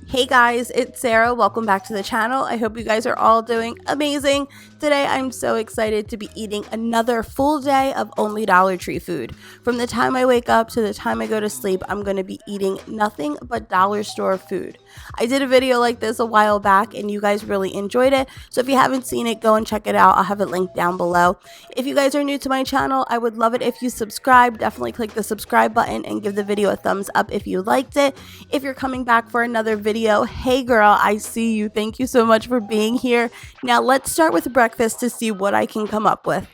Hey guys, it's Sarah. Welcome back to the channel. I hope you guys are all doing amazing. Today I'm so excited to be eating another full day of only Dollar Tree food. From the time I wake up to the time I go to sleep, I'm going to be eating nothing but dollar store food. I did a video like this a while back and you guys really enjoyed it. So if you haven't seen it, go and check it out. I'll have it linked down below. If you guys are new to my channel, I would love it if you subscribe. Definitely click the subscribe button and give the video a thumbs up if you liked it. If you're coming back for another video, hey girl, I see you. Thank you so much for being here. Now let's start with breakfast to see what I can come up with.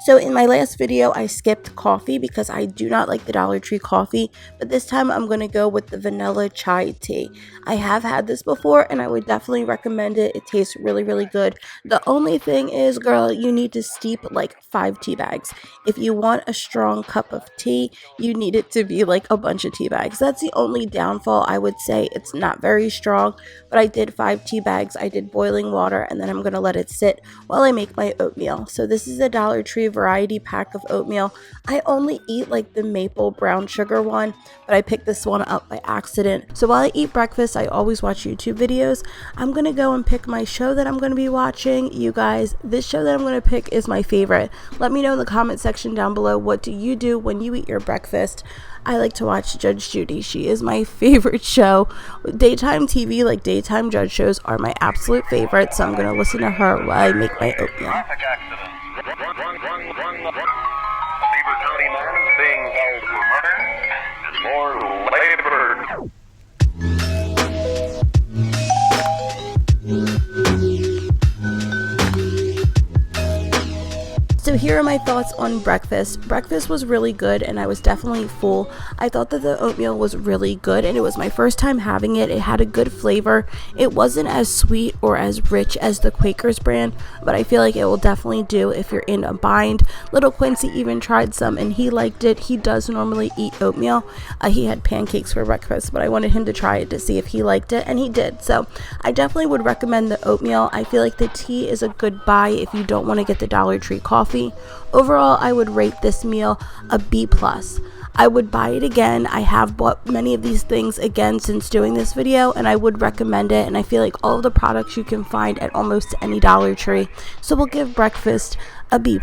So in my last video, I skipped coffee because I do not like the Dollar Tree coffee, but this time I'm going to go with the vanilla chai tea. I have had this before and I would definitely recommend it. It tastes really, really good. The only thing is, girl, you need to steep like 5 tea bags. If you want a strong cup of tea, you need it to be like a bunch of tea bags. That's the only downfall. I would say it's not very strong, but I did 5 tea bags. I did boiling water and then I'm going to let it sit while I make my oatmeal. So this is a Dollar Tree variety pack of oatmeal. I only eat like the maple brown sugar one, but I picked this one up by accident. So while I eat breakfast, I always watch YouTube videos. I'm gonna go and pick my show that I'm gonna be watching. You guys, this show that I'm gonna pick is my favorite. Let me know in the comment section down below, what do you do when you eat your breakfast? I like to watch Judge Judy. She is my favorite show. Daytime TV, like daytime judge shows, are my absolute favorite, so I'm going to listen to her while I make my oatmeal. Traffic accident. Run. Beaver County man is being held for murder and more labor. So here are my thoughts on breakfast. Breakfast was really good and I was definitely full. I thought that the oatmeal was really good and it was my first time having it. It had a good flavor. It wasn't as sweet or as rich as the Quaker's brand, but I feel like it will definitely do if you're in a bind. Little Quincy even tried some and he liked it. He does normally eat oatmeal. He had pancakes for breakfast, but I wanted him to try it to see if he liked it, and he did. So I definitely would recommend the oatmeal. I feel like the tea is a good buy if you don't want to get the Dollar Tree coffee. Overall, I would rate this meal a B+. I would buy it again. I have bought many of these things again since doing this video, and I would recommend it. And I feel like all of the products you can find at almost any Dollar Tree. So we'll give breakfast a B+.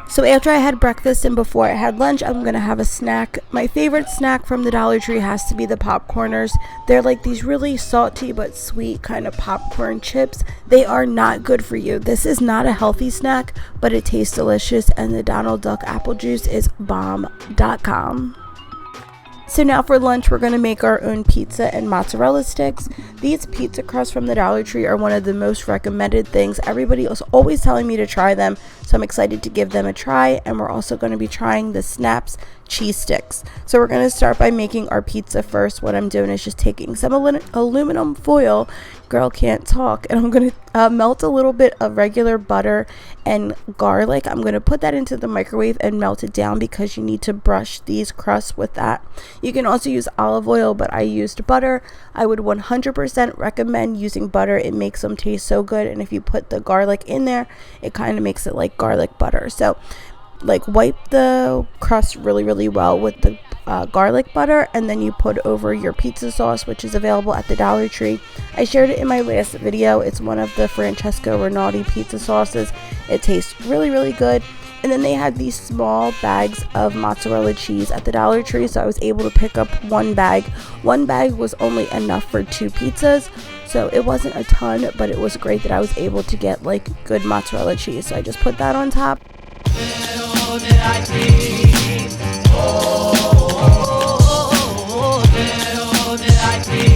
So after I had breakfast and before I had lunch, I'm going to have a snack. My favorite snack from the Dollar Tree has to be the popcorners. They're like these really salty but sweet kind of popcorn chips. They are not good for you. This is not a healthy snack, but it tastes delicious, and the Donald Duck apple juice is bomb.com. So now for lunch, we're going to make our own pizza and mozzarella sticks. These pizza crusts from the Dollar Tree are one of the most recommended things. Everybody is always telling me to try them, so I'm excited to give them a try. And we're also going to be trying the Snaps cheese sticks. So we're going to start by making our pizza first. What I'm doing is just taking some aluminum foil, girl can't talk, and I'm going to melt a little bit of regular butter and garlic. I'm going to put that into the microwave and melt it down because you need to brush these crusts with that. You can also use olive oil, but I used butter. I would 100% recommend using butter. It makes them taste so good, and if you put the garlic in there, it kind of makes it like garlic butter. So like wipe the crust really well with the garlic butter, and then you put over your pizza sauce, which is available at the Dollar Tree. I shared it in my last video. It's one of the Francesco Rinaldi pizza sauces. It tastes really good. And then they had these small bags of mozzarella cheese at the Dollar Tree, so I was able to pick up one bag. One bag was only enough for 2 pizzas, so it wasn't a ton, but it was great that I was able to get like good mozzarella cheese. So I just put that on top. Little did I dream, little did I dream,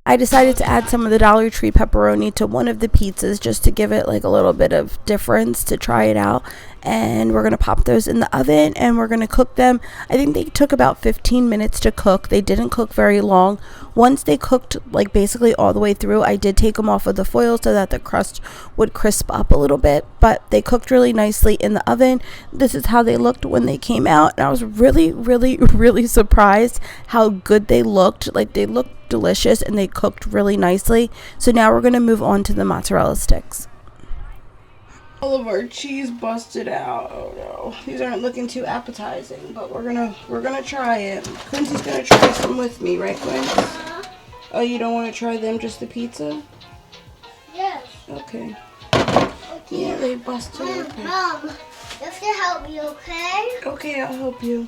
I decided to add some of the Dollar Tree pepperoni to one of the pizzas just to give it like a little bit of difference, to try it out. And we're going to pop those in the oven and we're going to cook them. I think they took about 15 minutes to cook. They didn't cook very long. Once they cooked like basically all the way through, I did take them off of the foil so that the crust would crisp up a little bit, but they cooked really nicely in the oven. This is how they looked when they came out, and I was really surprised how good they looked. Like, they looked delicious and they cooked really nicely. So now we're going to move on to the mozzarella sticks. All of our cheese busted out. Oh no, these aren't looking too appetizing, but we're gonna try it. Quincy's gonna try some with me, right, Quincy? Oh, you don't want to try them, just the pizza? Yes. Okay. Yeah, they busted open. Mom, you have to help me, okay? Okay, I'll help you.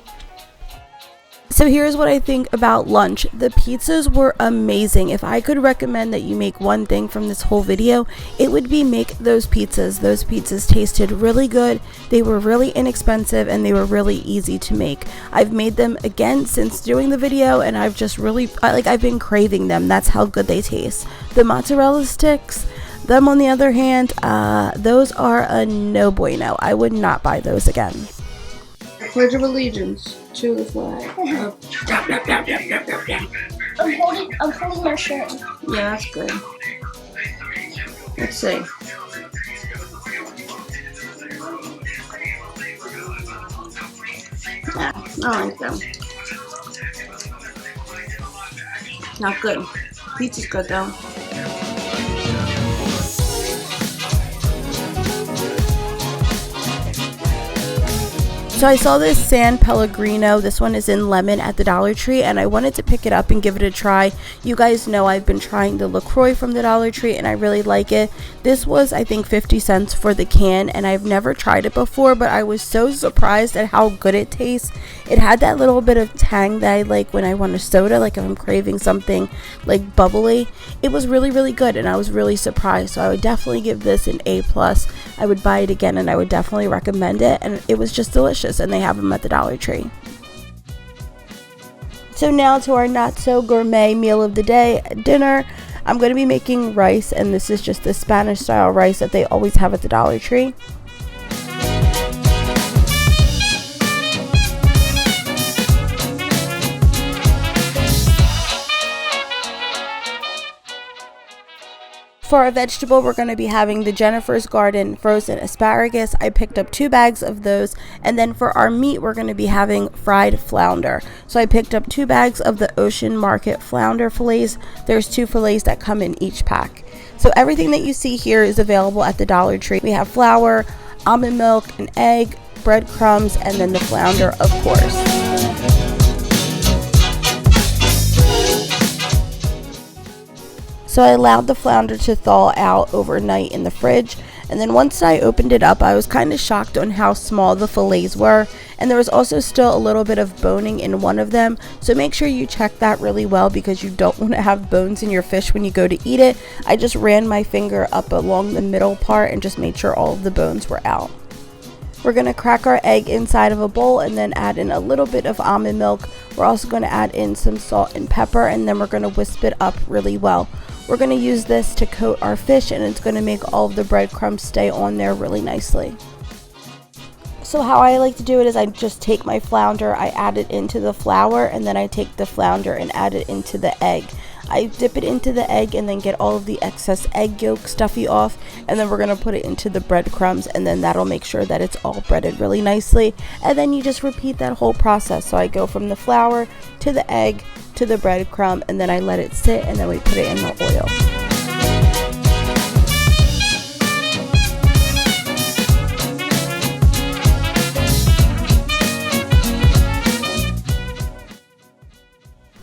So here's what I think about lunch. The pizzas were amazing. If I could recommend that you make one thing from this whole video, it would be make those pizzas. Those pizzas tasted really good. They were really inexpensive and they were really easy to make. I've made them again since doing the video and I've just really, I've been craving them. That's how good they taste. The mozzarella sticks, them on the other hand, those are a no bueno. I would not buy those again. Pledge of Allegiance to the flag. I'm holding my shirt. Yeah, that's good. Let's see. Yeah, I don't like them. Not good. Pizza's good though. So I saw this San Pellegrino, this one is in lemon at the Dollar Tree, and I wanted to pick it up and give it a try. You guys know I've been trying the LaCroix from the Dollar Tree and I really like it. This was I think 50 cents for the can and I've never tried it before, but I was so surprised at how good it tastes. It had that little bit of tang that I like when I want a soda, like if I'm craving something like bubbly. It was really, really good and I was really surprised, so I would definitely give this an A+. I would buy it again and I would definitely recommend it, and it was just delicious, and they have them at the Dollar Tree. So now to our not so gourmet meal of the day, dinner. I'm going to be making rice, and this is just the Spanish style rice that they always have at the Dollar Tree. For our vegetable, we're going to be having the Jennifer's Garden frozen asparagus. I picked up 2 bags of those. And then for our meat, we're going to be having fried flounder. So I picked up 2 bags of the Ocean Market flounder fillets. There's 2 fillets that come in each pack. So everything that you see here is available at the Dollar Tree. We have flour, almond milk, an egg, breadcrumbs, and then the flounder, of course. So I allowed the flounder to thaw out overnight in the fridge, and then once I opened it up, I was kind of shocked on how small the fillets were, and there was also still a little bit of boning in one of them, so make sure you check that really well because you don't want to have bones in your fish when you go to eat it. I just ran my finger up along the middle part and just made sure all of the bones were out. We're going to crack our egg inside of a bowl and then add in a little bit of almond milk. We're also going to add in some salt and pepper, and then we're going to whisk it up really well. We're going to use this to coat our fish, and it's going to make all of the breadcrumbs stay on there really nicely. So how I like to do it is I just take my flounder, I add it into the flour, and then I take the flounder and add it into the egg. I dip it into the egg and then get all of the excess egg yolk stuffy off, and then we're going to put it into the breadcrumbs, and then that'll make sure that it's all breaded really nicely. And then you just repeat that whole process. So I go from the flour to the egg to the breadcrumb, and then I let it sit, and then we put it in the oil.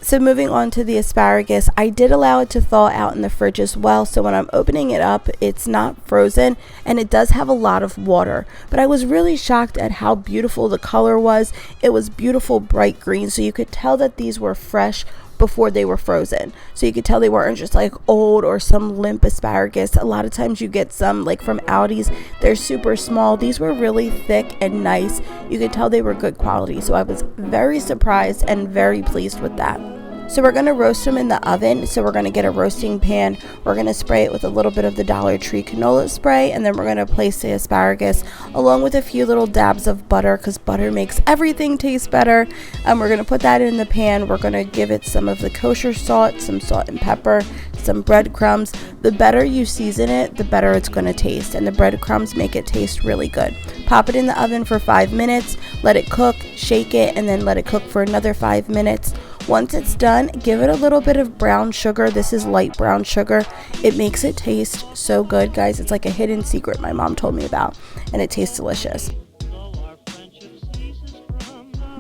So moving on to the asparagus, I did allow it to thaw out in the fridge as well, so when I'm opening it up, it's not frozen and it does have a lot of water. But I was really shocked at how beautiful the color was. It was beautiful bright green, so you could tell that these were fresh before they were frozen. So you could tell they weren't just like old or some limp asparagus. A lot of times you get some like from Aldi's, they're super small. These were really thick and nice. You could tell they were good quality. So I was very surprised and very pleased with that. So we're going to roast them in the oven. So we're going to get a roasting pan. We're going to spray it with a little bit of the Dollar Tree canola spray, and then we're going to place the asparagus along with a few little dabs of butter, because butter makes everything taste better. We're going to put that in the pan. We're going to give it some of the kosher salt, some salt and pepper, some breadcrumbs. The better you season it, the better it's going to taste, and the breadcrumbs make it taste really good. Pop it in the oven for 5 minutes, let it cook, shake it, and then let it cook for another 5 minutes. Once it's done, give it a little bit of brown sugar. This is light brown sugar. It makes it taste so good, guys. It's like a hidden secret my mom told me about, and it tastes delicious.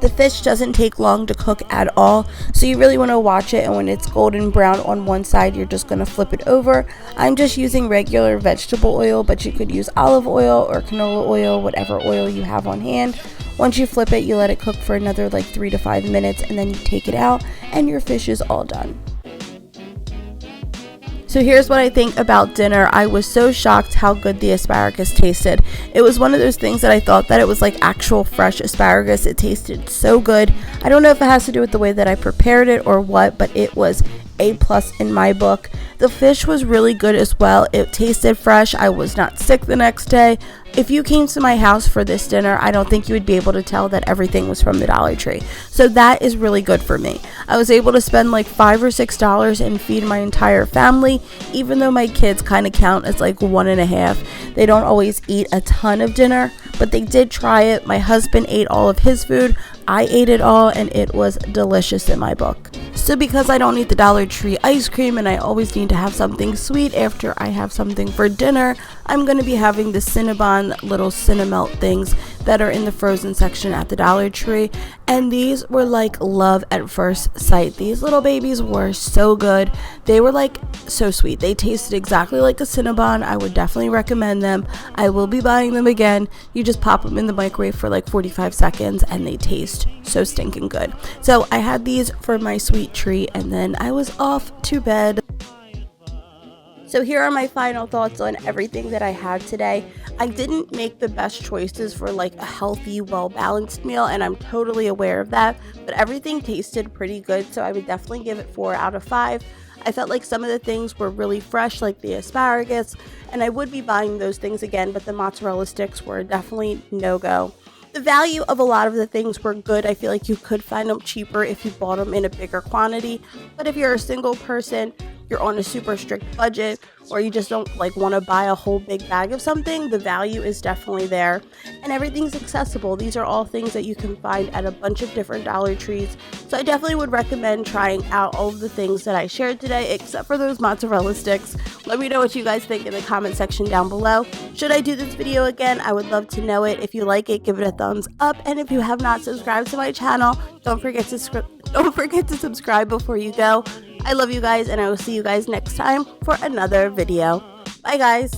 The fish doesn't take long to cook at all, so you really want to watch it, and when it's golden brown on one side, you're just going to flip it over. I'm just using regular vegetable oil, but you could use olive oil or canola oil, whatever oil you have on hand. Once you flip it, you let it cook for another like 3 to 5 minutes, and then you take it out, and your fish is all done. So here's what I think about dinner. I was so shocked how good the asparagus tasted. It was one of those things that I thought that it was like actual fresh asparagus. It tasted so good. I don't know if it has to do with the way that I prepared it or what, but it was A+ in my book. The fish was really good as well. It tasted fresh. I was not sick the next day. If you came to my house for this dinner, I don't think you would be able to tell that everything was from the Dollar Tree. So that is really good for me. I was able to spend like $5 or $6 and feed my entire family, even though my kids kind of count as like 1.5. They don't always eat a ton of dinner, but they did try it. My husband ate all of his food. I ate it all, and it was delicious in my book. So because I don't eat the Dollar Tree ice cream and I always need to have something sweet after I have something for dinner, I'm going to be having the Cinnabon little Cinnamelt things that are in the frozen section at the Dollar Tree. And these were like love at first sight. These little babies were so good. They were like so sweet. They tasted exactly like a Cinnabon. I would definitely recommend them. I will be buying them again. You just pop them in the microwave for like 45 seconds and they taste so stinking good. So I had these for my sweet treat, and then I was off to bed. So here are my final thoughts on everything that I had today. I didn't make the best choices for like a healthy, well-balanced meal, and I'm totally aware of that, but everything tasted pretty good, so I would definitely give it 4 out of 5. I felt like some of the things were really fresh, like the asparagus, and I would be buying those things again, but the mozzarella sticks were definitely no-go. The value of a lot of the things were good. I feel like you could find them cheaper if you bought them in a bigger quantity, but if you're a single person, you're on a super strict budget, or you just don't like want to buy a whole big bag of something, the value is definitely there, and everything's accessible. These are all things that you can find at a bunch of different Dollar Trees, so I definitely would recommend trying out all of the things that I shared today, except for those mozzarella sticks. Let me know what you guys think in the comment section down below. Should I do this video again? I would love to know it. If you like it, give it a thumbs up, and if you have not subscribed to my channel, don't forget to subscribe before you go. I love you guys, and I will see you guys next time for another video. Bye, guys.